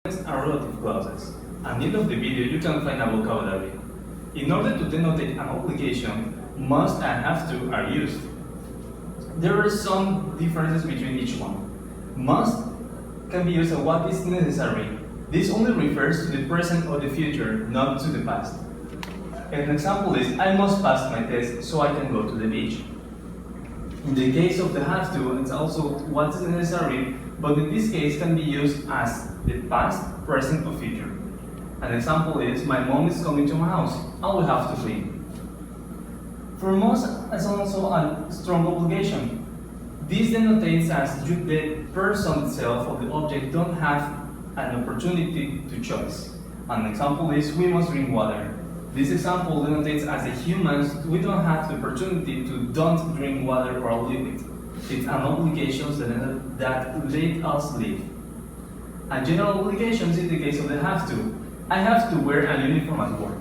and relative clauses. At the end of the video, you can find a vocabulary. In order to denote an obligation, must and have to are used. There are some differences between each one. Must can be used as what is necessary. This only refers to the present or the future, not to the past. An example is, I must pass my test so I can go to the beach. In the case of the have to, it's also what is necessary, but in this case can be used as the past, present, or future. An example is, my mom is coming to my house, I will have to clean. For must is also a strong obligation. This denotes as the person itself or the object don't have an opportunity to choose. An example is, we must drink water. This example denotes as the humans, we don't have the opportunity to don't drink water or leave it. It's an obligation that let us live. And general obligations in the case of the have to. I have to wear a uniform at work.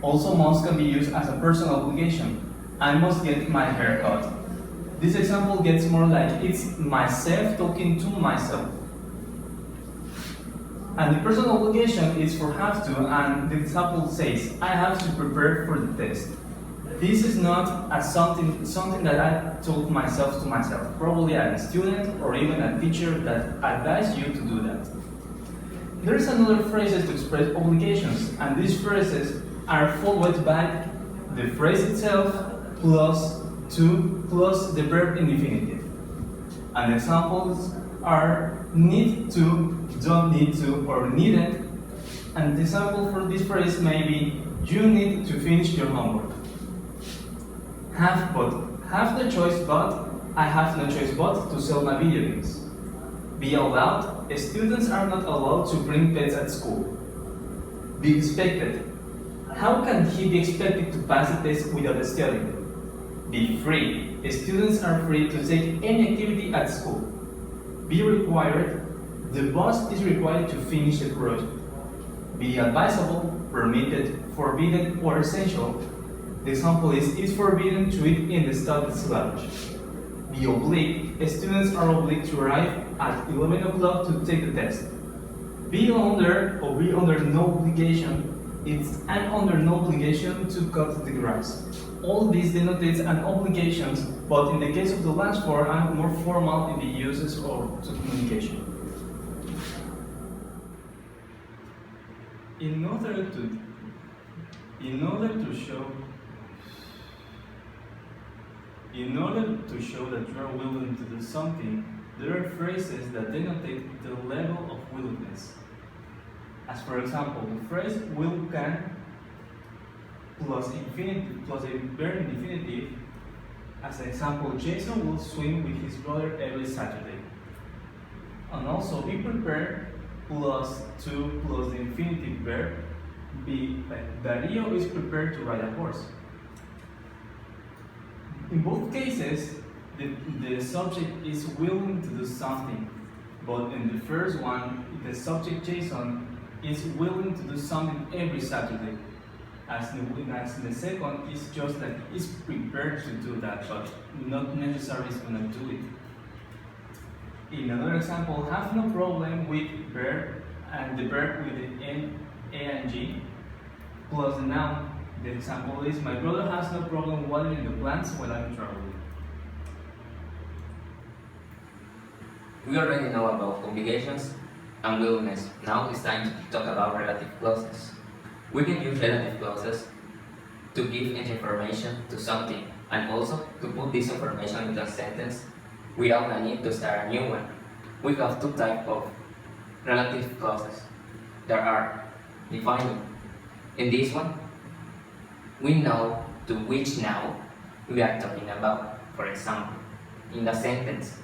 Also, must can be used as a personal obligation. I must get my hair cut. This example gets more like it's myself talking to myself. And the personal obligation is for have to, and the example says, I have to prepare for the test. This is not as something that I told myself to myself. Probably I'm a student or even a teacher that advised you to do that. There's another phrases to express obligations, and these phrases are followed by the phrase itself plus to plus the verb in infinitive. And examples are need to, don't need to, or needed. And the example for this phrase may be, you need to finish your homework. Have the choice but, I have no choice but to sell my video games. Be allowed, students are not allowed to bring pets at school. Be expected, how can he be expected to pass the test without studying? Be free, students are free to take any activity at school. Be required, the boss is required to finish the project. Be advisable, permitted, forbidden, or essential. The example is, it's forbidden to eat in the student's lunch. Be obliged, students are obliged to arrive at 11 o'clock to take the test. Be under no obligation, it's an under no obligation to cut the grass. All this denotes an obligation, but in the case of the last four, are more formal in the uses of to communication. In order to show that you are willing to do something, there are phrases that denote the level of willingness. As for example, the phrase will can plus infinitive plus a verb in infinitive. As an example, Jason will swim with his brother every Saturday. And also, be prepared plus to plus the infinitive verb. Be like Dario is prepared to ride a horse. In both cases, the subject is willing to do something, but in the first one, the subject Jason is willing to do something every Saturday. As in the second, it's just that he's prepared to do that, but not necessarily is going to do it. In another example, have no problem with verb and the verb with the N, A, and G plus the noun. The example is, my brother has no problem watering the plants while I'm traveling. We already know about obligations and willingness. Now it's time to talk about relative clauses. We can use relative clauses to give information to something and also to put this information into a sentence without the need to start a new one. We have two types of relative clauses. There are defining. In this one, we know to which now we are talking about. For example, in the sentence,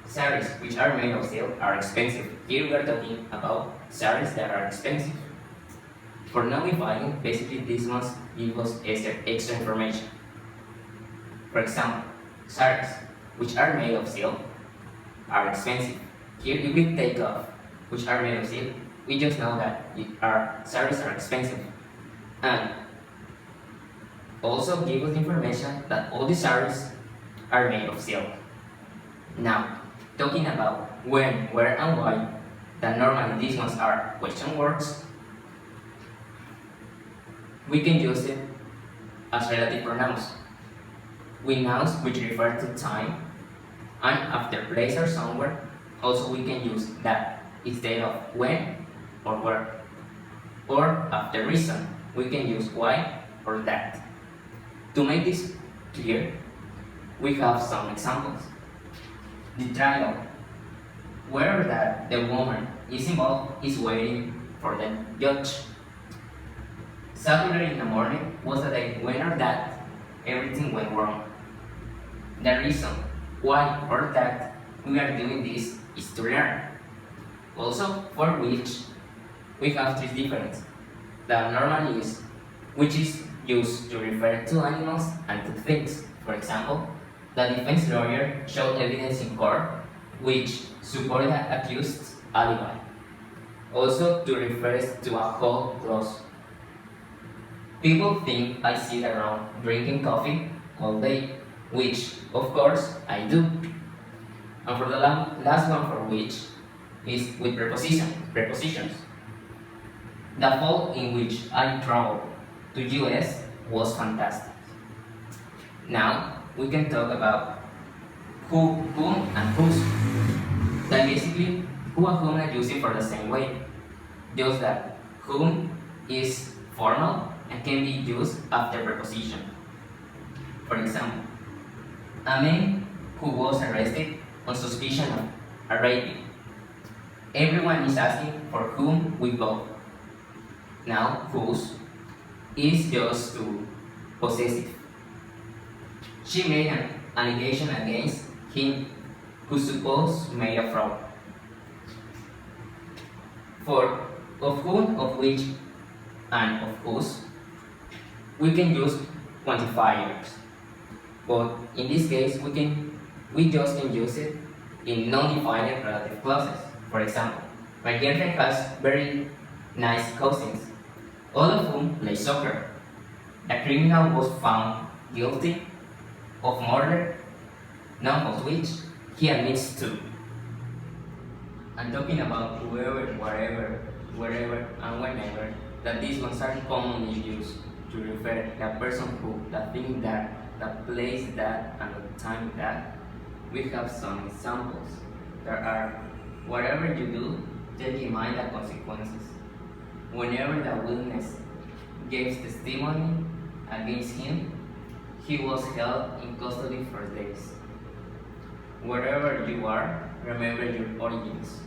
saris which are made of silk are expensive. Here we are talking about saris that are expensive. For notifying, basically this must give us extra information. For example, saris which are made of silk are expensive. Here if we take off which are made of silk, we just know that saris are expensive. And also give us information that all the saris are made of silk. Now, talking about when, where, and why, that normally these ones are question words, we can use it as relative pronouns. With nouns which refer to time, and after place or somewhere, also we can use that instead of when or where. Or after reason, we can use why or that. To make this clear, we have some examples. The trial, where that the woman is involved, is waiting for the judge. Saturday in the morning was the day when or that everything went wrong. The reason why or that we are doing this is to learn. Also, for which we have three different. The normally is, which is used to refer to animals and to things. For example, the defense lawyer showed evidence in court which supported the accused's alibi. Also, to refer to a whole clause. People think I sit around drinking coffee all day, which, of course, I do. And for the last one, for which is with prepositions. The fall in which I traveled to US was fantastic. Now we can talk about who, whom, and whose. That basically who and whom are used for the same way. Just that whom is formal and can be used after preposition. For example, a man who was arrested on suspicion of a raping. Everyone is asking for whom we go. Now, whose is just to possessive. She made an allegation against him who supposed made a fraud. For of whom, of which, and of whose, we can use quantifiers. But in this case, we just can use it in non-defined relative clauses. For example, my girlfriend has very nice cousins, all of whom play soccer. The criminal was found guilty of murder, none of which he admits to. I'm talking about whoever, wherever, wherever, and whenever, that these ones are commonly used to refer the person who, the thing that, the place that, and the time that. We have some examples. There are, whatever you do, take in mind the consequences. Whenever the witness gave testimony against him, he was held in custody for days. Wherever you are, remember your origins.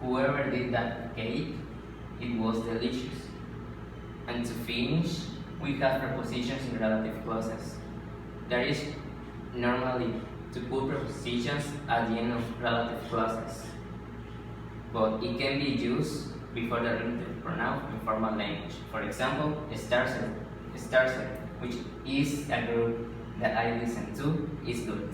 Whoever did that cake, it was delicious. And to finish, we have prepositions in relative clauses. There is normally to put prepositions at the end of relative clauses, but it can be used before the relative pronoun in formal language. For example, Starser, which is a group that I listen to, is good.